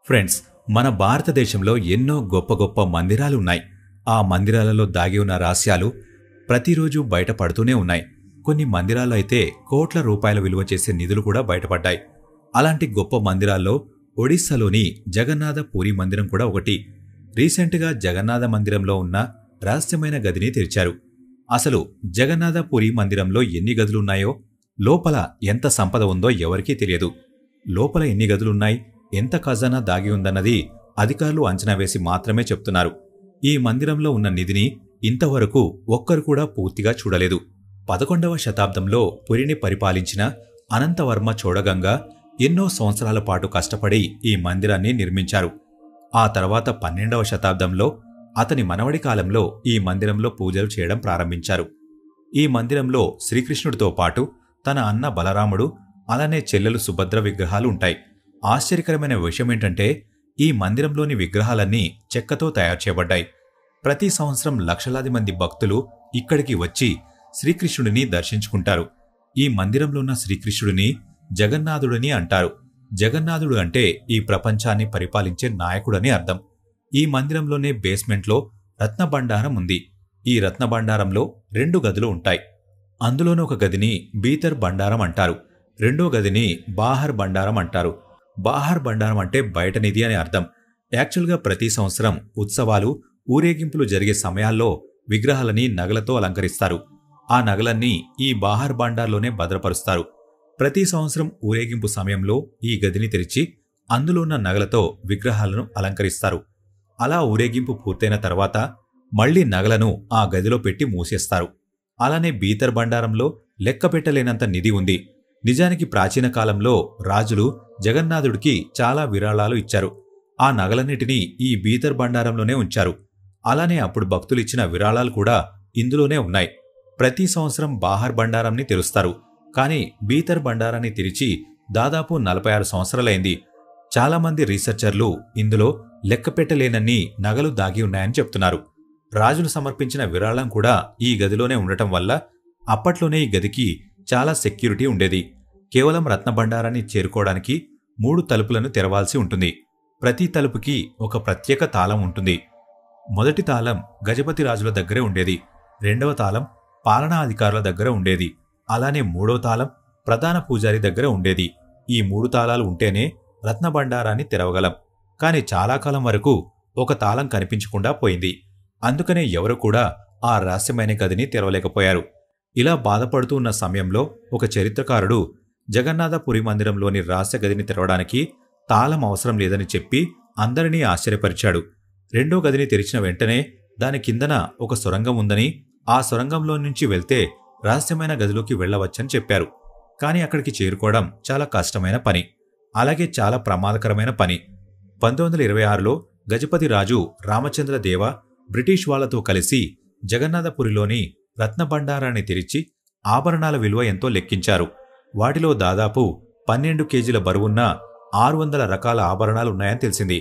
Friends, మన భారతదేశంలో ఎన్నో గొప్ప గొప్ప మందిరాలు ఉన్నాయి. ఆ మందిరాలలో దాగి ఉన్న రహస్యాలు ప్రతిరోజు బయటపడుతూనే ఉన్నాయి. కొన్ని మందిరాల్లో అయితే కోట్ల రూపాయల విలువ చేసే నిధులు కూడా బయటపడ్డాయి. అలాంటి గొప్ప మందిరాల్లో ఒడిస్సాలోని జగన్నాథ పూరి మందిరం కూడా ఒకటి. రీసెంట్గా జగన్నాథ మందిరంలో ఉన్న రహస్యమైన గదిని తెరిచారు. అసలు జగన్నాథ పూరి మందిరంలో ఎన్ని గదులున్నాయో, లోపల ఎంత సంపద ఉందో ఎవరికీ తెలియదు. లోపల ఎన్ని గదులున్నాయి, ఎంత ఖజానా దాగి ఉందన్నది అధికారులు అంచనా వేసి మాత్రమే చెప్తున్నారు. ఈ మందిరంలో ఉన్న నిధిని ఇంతవరకు ఒక్కరు కూడా పూర్తిగా చూడలేదు. 11వ శతాబ్దంలో పురిని పరిపాలించిన అనంతవర్మ చోడగంగ ఎన్నో సంవత్సరాల పాటు కష్టపడి ఈ మందిరాన్ని నిర్మించారు. ఆ తర్వాత 12వ శతాబ్దంలో అతని మనవడి కాలంలో ఈ మందిరంలో పూజలు చేయడం ప్రారంభించారు. ఈ మందిరంలో శ్రీకృష్ణుడితో పాటు తన అన్న బలరాముడు, అలానే చెల్లెలు సుభద్ర విగ్రహాలు ఉంటాయి. ఆశ్చర్యకరమైన విషయమేంటంటే ఈ మందిరంలోని విగ్రహాలన్నీ చెక్కతో తయారు చేయబడ్డాయి. ప్రతి సంవత్సరం లక్షలాది మంది భక్తులు ఇక్కడికి వచ్చి శ్రీకృష్ణుడిని దర్శించుకుంటారు. ఈ మందిరంలో ఉన్న శ్రీకృష్ణుడిని జగన్నాథుడని అంటారు. జగన్నాథుడు అంటే ఈ ప్రపంచాన్ని పరిపాలించే నాయకుడని అర్థం. ఈ మందిరంలోనే బేస్మెంట్లో రత్నభండారం ఉంది. ఈ రత్నభండారంలో 2 గదులు ఉంటాయి. అందులోని ఒక గదిని బీతర్ బండారం అంటారు. రెండో గదిని బాహర్ బండారం అంటారు. బాహర్ బండారం అంటే బయట నిధి అని అర్థం. యాక్చువల్గా ప్రతి సంవత్సరం ఉత్సవాలు, ఊరేగింపులు జరిగే సమయాల్లో విగ్రహాలని నగలతో అలంకరిస్తారు. ఆ నగలన్నీ ఈ బాహర్ బండార్లోనే భద్రపరుస్తారు. ప్రతి సంవత్సరం ఊరేగింపు సమయంలో ఈ గదిని తెరిచి అందులో ఉన్న నగలతో విగ్రహాలను అలంకరిస్తారు. అలా ఊరేగింపు పూర్తయిన తర్వాత మళ్లీ నగలను ఆ గదిలో పెట్టి మూసేస్తారు. అలానే బీతర్ బండారంలో లెక్కపెట్టలేనంత నిధి ఉంది. నిజానికి ప్రాచీన కాలంలో రాజులు జగన్నాథుడికి చాలా విరాళాలు ఇచ్చారు. ఆ నగలన్నిటినీ ఈ బీతర్ బండారంలోనే ఉంచారు. అలానే అప్పుడు భక్తులు ఇచ్చిన విరాళాలు కూడా ఇందులోనే ఉన్నాయి. ప్రతి సంవత్సరం బాహర్ బండారాన్ని తెరుస్తారు. కానీ బీతర్ బండారాన్ని తెరిచి దాదాపు 46 సంవత్సరాలైంది. చాలామంది రీసెర్చర్లు ఇందులో లెక్కపెట్టలేనన్ని నగలు దాగి ఉన్నాయని చెప్తున్నారు. రాజులు సమర్పించిన విరాళం కూడా ఈ గదిలోనే ఉండటం వల్ల అప్పట్లోనే ఈ గదికి చాలా సెక్యూరిటీ ఉండేది. కేవలం రత్నభండారాన్ని చేరుకోవడానికి 3 తలుపులను తెరవాల్సి ఉంటుంది. ప్రతి తలుపుకి ఒక ప్రత్యేక తాళం ఉంటుంది. మొదటి తాళం గజపతి రాజుల దగ్గరే ఉండేది. రెండవ తాళం పాలనా అధికారుల దగ్గర ఉండేది. అలానే 3వ తాళం ప్రధాన పూజారి దగ్గర ఉండేది. ఈ 3 తాళాలు ఉంటేనే రత్నభండారాన్ని తెరవగలం. కాని చాలా కాలం వరకు ఒక తాళం కనిపించకుండా పోయింది. అందుకనే ఎవరు కూడా ఆ రహస్యమైన గదిని తెరవలేకపోయారు. ఇలా బాధపడుతూ ఉన్న సమయంలో ఒక చరిత్రకారుడు జగన్నాథ పురి మందిరంలోని రహస్య గదిని తెరవడానికి తాళం అవసరం లేదని చెప్పి అందరినీ ఆశ్చర్యపరిచాడు. రెండో గదిని తెరిచిన వెంటనే దాని కిందన ఒక సొరంగం ఉందని, ఆ సొరంగంలో నుంచి వెళ్తే రహస్యమైన గదిలోకి వెళ్లవచ్చని చెప్పారు. కాని అక్కడికి చేరుకోవడం చాలా కష్టమైన పని, అలాగే చాలా ప్రమాదకరమైన పని. 1926లో గజపతి రాజు రామచంద్రదేవ బ్రిటిష్ వాళ్లతో కలిసి జగన్నాథపురిలోని రత్నభండారాన్ని తెరిచి ఆభరణాల విలువ ఎంతో లెక్కించారు. వాటిలో దాదాపు 12 కేజీల బరువున్న 600 రకాల ఆభరణాలున్నాయని తెలిసింది.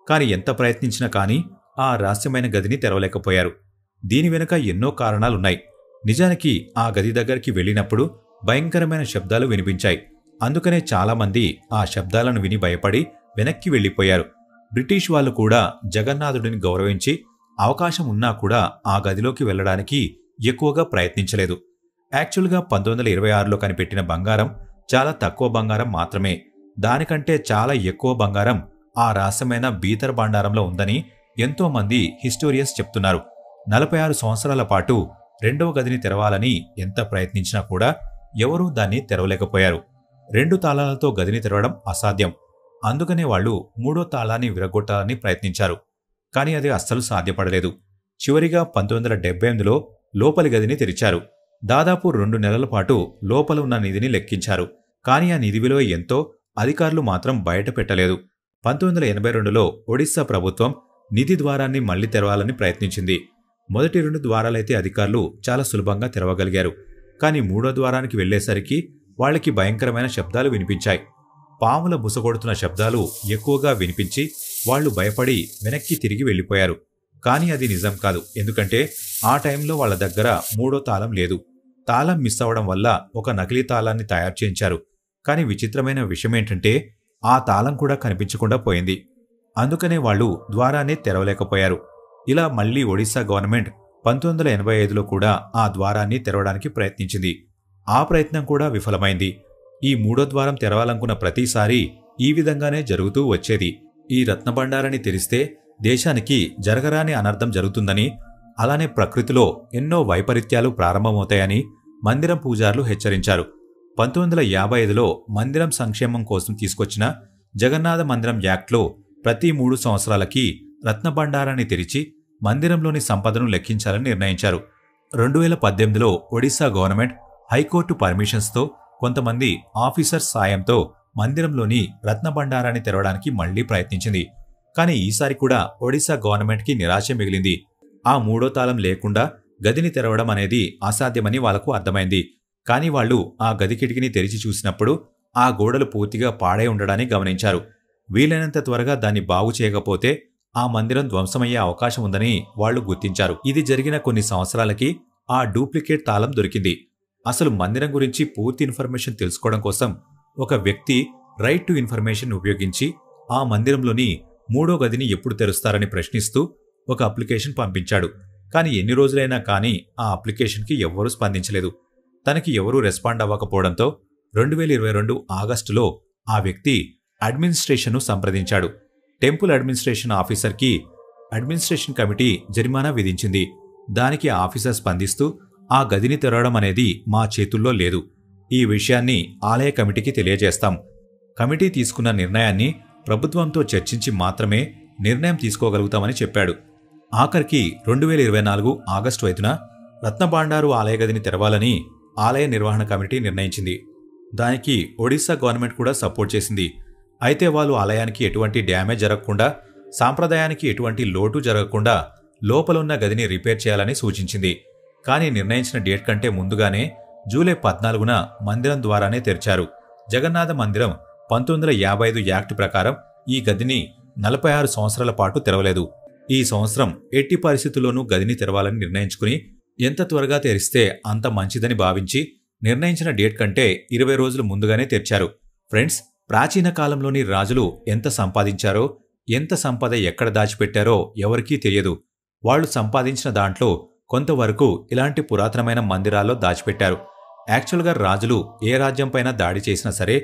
కాని ఎంత ప్రయత్నించినా కానీ ఆ రహస్యమైన గదిని తెరవలేకపోయారు. దీని వెనుక ఎన్నో కారణాలున్నాయి. నిజానికి ఆ గది దగ్గరికి వెళ్లినప్పుడు భయంకరమైన శబ్దాలు వినిపించాయి. అందుకనే చాలామంది ఆ శబ్దాలను విని భయపడి వెనక్కి వెళ్లిపోయారు. బ్రిటిష్ వాళ్లు కూడా జగన్నాథుడిని గౌరవించి అవకాశం ఉన్నా కూడా ఆ గదిలోకి వెళ్లడానికి ఎక్కువగా ప్రయత్నించలేదు. యాక్చువల్గా 1926లో కనిపెట్టిన బంగారం చాలా తక్కువ బంగారం మాత్రమే. దానికంటే చాలా ఎక్కువ బంగారం ఆ రహస్యమైన బీతర్ బండారంలో ఉందని ఎంతో మంది హిస్టోరియన్స్ చెప్తున్నారు. 46 సంవత్సరాల పాటు రెండవ గదిని తెరవాలని ఎంత ప్రయత్నించినా కూడా ఎవరూ దాన్ని తెరవలేకపోయారు. 2 తాళాలతో గదిని తెరవడం అసాధ్యం. అందుకనే వాళ్లు 3వ తాళాన్ని విరగొట్టాలని ప్రయత్నించారు. కానీ అది అస్సలు సాధ్యపడలేదు. చివరిగా 1978లో లోపలి గదిని తెరిచారు. దాదాపు 2 నెలల పాటు లోపల ఉన్న నిధిని లెక్కించారు. కానీ ఆ నిధి విలువ ఎంతో అధికారులు మాత్రం బయట పెట్టలేదు. 1982లో ఒడిస్సా ప్రభుత్వం నిధి ద్వారాన్ని మళ్లీ తెరవాలని ప్రయత్నించింది. మొదటి 2 ద్వారాలైతే అధికారులు చాలా సులభంగా తెరవగలిగారు. కానీ 3వ ద్వారానికి వెళ్లేసరికి వాళ్లకి భయంకరమైన శబ్దాలు వినిపించాయి. పాముల బుసగొడుతున్న శబ్దాలు ఎక్కువగా వినిపించి వాళ్లు భయపడి వెనక్కి తిరిగి వెళ్లిపోయారు. కానీ అది నిజం కాదు. ఎందుకంటే ఆ టైంలో వాళ్ల దగ్గర 3వ తాళం లేదు. తాళం మిస్ అవడం వల్ల ఒక నకిలీ తాళాన్ని తయారు చేయించారు. కానీ విచిత్రమైన విషయమేంటంటే ఆ తాళం కూడా కనిపించకుండా పోయింది. అందుకనే వాళ్ళు ద్వారాన్ని తెరవలేకపోయారు. ఇలా మళ్లీ ఒడిశా గవర్నమెంట్ 1985లో కూడా ఆ ద్వారాన్ని తెరవడానికి ప్రయత్నించింది. ఆ ప్రయత్నం కూడా విఫలమైంది. ఈ మూడో ద్వారం తెరవాలనుకున్న ప్రతిసారి ఈ విధంగానే జరుగుతూ వచ్చేది. ఈ రత్నభండారాన్ని తెరిస్తే దేశానికి జరగరాని అనర్థం జరుగుతుందని, అలానే ప్రకృతిలో ఎన్నో వైపరీత్యాలు ప్రారంభమవుతాయని మందిరం పూజారులు హెచ్చరించారు. 1955లో మందిరం సంక్షేమం కోసం తీసుకొచ్చిన జగన్నాథ మందిరం యాక్ట్లో ప్రతి 3 సంవత్సరాలకి రత్నభండారాన్ని తెరిచి మందిరంలోని సంపదను లెక్కించాలని నిర్ణయించారు. 2018లో ఒడిశా గవర్నమెంట్ హైకోర్టు పర్మిషన్స్తో కొంతమంది ఆఫీసర్స్ సాయంతో మందిరంలోని రత్నభండారాన్ని తెరవడానికి మళ్లీ ప్రయత్నించింది. కానీ ఈసారి కూడా ఒడిశా గవర్నమెంట్కి నిరాశ మిగిలింది. ఆ మూడో తాళం లేకుండా గదిని తెరవడం అనేది అసాధ్యమని వాళ్లకు అర్థమైంది. కానీ వాళ్లు ఆ గది కిటికీని తెరిచి చూసినప్పుడు ఆ గోడలు పూర్తిగా పాడై ఉండడాన్ని గమనించారు. వీలైనంత త్వరగా దాన్ని బాగు చేయకపోతే ఆ మందిరం ధ్వంసమయ్యే అవకాశం ఉందని వాళ్లు గుర్తించారు. ఇది జరిగిన కొన్ని సంవత్సరాలకి ఆ డూప్లికేట్ తాళం దొరికింది. అసలు మందిరం గురించి పూర్తి ఇన్ఫర్మేషన్ తెలుసుకోవడం కోసం ఒక వ్యక్తి రైట్ టు ఇన్ఫర్మేషన్ ఉపయోగించి ఆ మందిరంలోని మూడో గదిని ఎప్పుడు తెరుస్తారని ప్రశ్నిస్తూ ఒక అప్లికేషన్ పంపించాడు. కానీ ఎన్ని రోజులైనా కానీ ఆ అప్లికేషన్కి ఎవ్వరూ స్పందించలేదు. తనకి ఎవరూ రెస్పాండ్ అవ్వకపోవడంతో 2022 ఆగస్టులో ఆ వ్యక్తి అడ్మినిస్ట్రేషన్ను సంప్రదించాడు. టెంపుల్ అడ్మినిస్ట్రేషన్ ఆఫీసర్కి అడ్మినిస్ట్రేషన్ కమిటీ జరిమానా విధించింది. దానికి ఆఫీసర్ స్పందిస్తూ, ఆ గదిని తెరవడం అనేది మా చేతుల్లో లేదు. ఈ విషయాన్ని ఆలయ కమిటీకి తెలియజేస్తాం. కమిటీ తీసుకున్న నిర్ణయాన్ని ప్రభుత్వంతో చర్చించి మాత్రమే నిర్ణయం తీసుకోగలుగుతామని చెప్పాడు. ఆఖరికి 2024 ఆగస్టు 5న రత్నభాండారు ఆలయ గదిని తెరవాలని ఆలయ నిర్వహణ కమిటీ నిర్ణయించింది. దానికి ఒడిశా గవర్నమెంట్ కూడా సపోర్ట్ చేసింది. అయితే వాళ్ళు ఆలయానికి ఎటువంటి డ్యామేజ్ జరగకుండా, సాంప్రదాయానికి ఎటువంటి లోటు జరగకుండా లోపలున్న గదిని రిపేర్ చేయాలని సూచించింది. కానీ నిర్ణయించిన డేట్ కంటే ముందుగానే జూలై 14న మందిరం ద్వారానే తెరిచారు. జగన్నాథ మందిరం 1955 యాక్ట్ ప్రకారం ఈ గదిని 46 సంవత్సరాల పాటు తెరవలేదు. ఈ సంవత్సరం ఎట్టి పరిస్థితుల్లోనూ గదిని తెరవాలని నిర్ణయించుకుని ఎంత త్వరగా తెరిస్తే అంత మంచిదని భావించి నిర్ణయించిన డేట్ కంటే 20 రోజులు ముందుగానే తెరిచారు. ఫ్రెండ్స్, ప్రాచీన కాలంలోని రాజులు ఎంత సంపాదించారో, ఎంత సంపద ఎక్కడ దాచిపెట్టారో ఎవరికీ తెలియదు. వాళ్లు సంపాదించిన దాంట్లో కొంతవరకు ఇలాంటి పురాతనమైన మందిరాల్లో దాచిపెట్టారు. యాక్చువల్గా రాజులు ఏ రాజ్యంపైన దాడి చేసినా సరే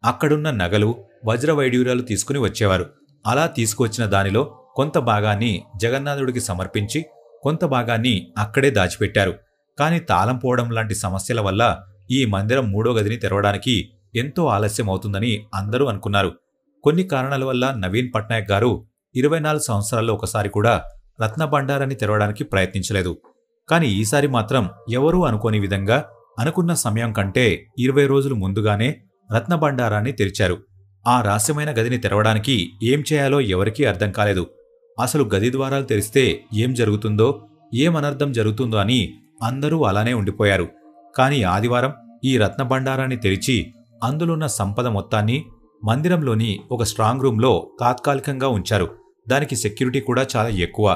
అక్కడున్న నగలు, వజ్రవైడూర్యాలు తీసుకుని వచ్చేవారు. అలా తీసుకువచ్చిన దానిలో కొంత భాగాన్ని జగన్నాథుడికి సమర్పించి కొంత భాగాన్ని అక్కడే దాచిపెట్టారు. కానీ తాళం పోవడం లాంటి సమస్యల వల్ల ఈ మందిరం మూడో గదిని తెరవడానికి ఎంతో ఆలస్యం అవుతుందని అందరూ అనుకున్నారు. కొన్ని కారణాల వల్ల నవీన్ పట్నాయక్ గారు 24 సంవత్సరాల్లో ఒకసారి కూడా రత్నభండారాన్ని తెరవడానికి ప్రయత్నించలేదు. కానీ ఈసారి మాత్రం ఎవరూ అనుకోని విధంగా అనుకున్న సమయం కంటే 20 రోజులు ముందుగానే రత్నభండారాన్ని తెరిచారు. ఆ రహస్యమైన గదిని తెరవడానికి ఏం చేయాలో ఎవరికీ అర్థం కాలేదు. అసలు గది ద్వారాలు తెరిస్తే ఏం జరుగుతుందో, ఏమనర్థం జరుగుతుందో అని అందరూ అలానే ఉండిపోయారు. కానీ ఆదివారం ఈ రత్నభండారాన్ని తెరిచి అందులోన్న సంపద మొత్తాన్ని మందిరంలోని ఒక స్ట్రాంగ్ రూంలో తాత్కాలికంగా ఉంచారు. దానికి సెక్యూరిటీ కూడా చాలా ఎక్కువ.